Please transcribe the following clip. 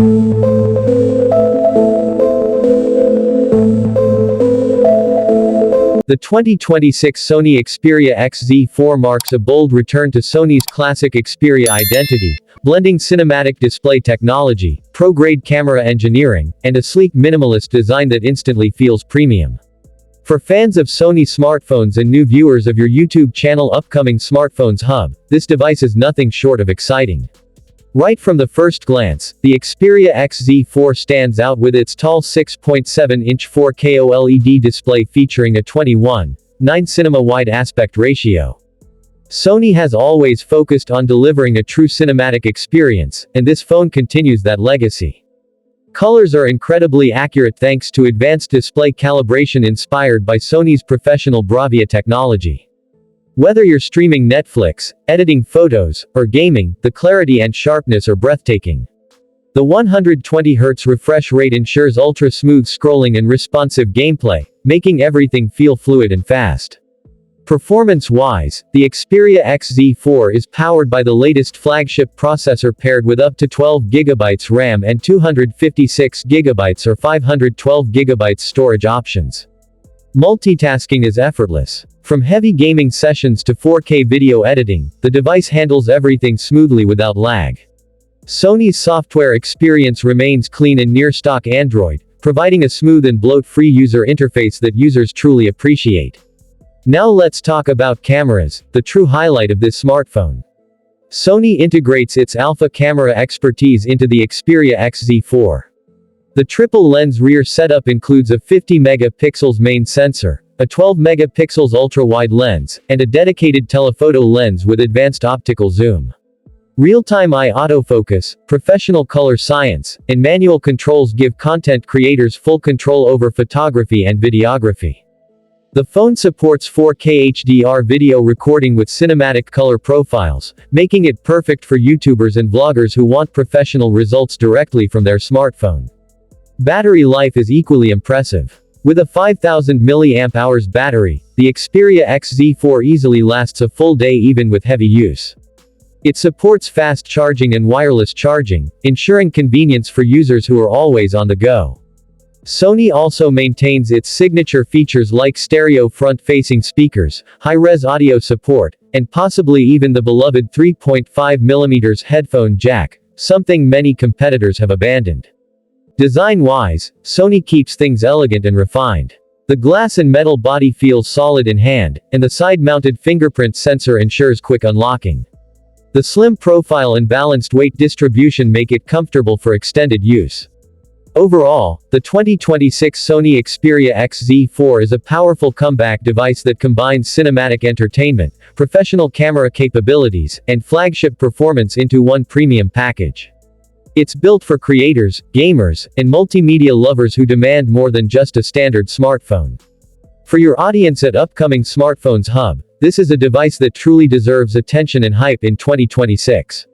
The 2026 Sony Xperia XZ4 marks a bold return to Sony's classic Xperia identity, blending cinematic display technology, pro-grade camera engineering, and a sleek minimalist design that instantly feels premium. For fans of Sony smartphones and new viewers of your YouTube channel Upcoming Smartphones Hub, this device is nothing short of exciting. Right from the first glance, the Xperia XZ4 stands out with its tall 6.7-inch 4K OLED display featuring a 21:9 cinema-wide aspect ratio. Sony has always focused on delivering a true cinematic experience, and this phone continues that legacy. Colors are incredibly accurate thanks to advanced display calibration inspired by Sony's professional Bravia technology. Whether you're streaming Netflix, editing photos, or gaming, the clarity and sharpness are breathtaking. The 120Hz refresh rate ensures ultra-smooth scrolling and responsive gameplay, making everything feel fluid and fast. Performance-wise, the Xperia XZ4 is powered by the latest flagship processor paired with up to 12GB RAM and 256GB or 512GB storage options. Multitasking is effortless. From heavy gaming sessions to 4K video editing, the device handles everything smoothly without lag. Sony's software experience remains clean and near stock Android, providing a smooth and bloat-free user interface that users truly appreciate. Now let's talk about cameras, the true highlight of this smartphone. Sony integrates its Alpha camera expertise into the Xperia XZ4. The triple-lens rear setup includes a 50-megapixels main sensor, a 12-megapixels ultra-wide lens, and a dedicated telephoto lens with advanced optical zoom. Real-time eye autofocus, professional color science, and manual controls give content creators full control over photography and videography. The phone supports 4K HDR video recording with cinematic color profiles, making it perfect for YouTubers and vloggers who want professional results directly from their smartphone. Battery life is equally impressive. With a 5000 mAh battery, the Xperia XZ4 easily lasts a full day even with heavy use. It supports fast charging and wireless charging, ensuring convenience for users who are always on the go. Sony also maintains its signature features like stereo front-facing speakers, high-res audio support, and possibly even the beloved 3.5mm headphone jack, something many competitors have abandoned. Design-wise, Sony keeps things elegant and refined. The glass and metal body feels solid in hand, and the side-mounted fingerprint sensor ensures quick unlocking. The slim profile and balanced weight distribution make it comfortable for extended use. Overall, the 2026 Sony Xperia XZ4 is a powerful comeback device that combines cinematic entertainment, professional camera capabilities, and flagship performance into one premium package. It's built for creators, gamers, and multimedia lovers who demand more than just a standard smartphone. For your audience at Upcoming Smartphones Hub, this is a device that truly deserves attention and hype in 2026.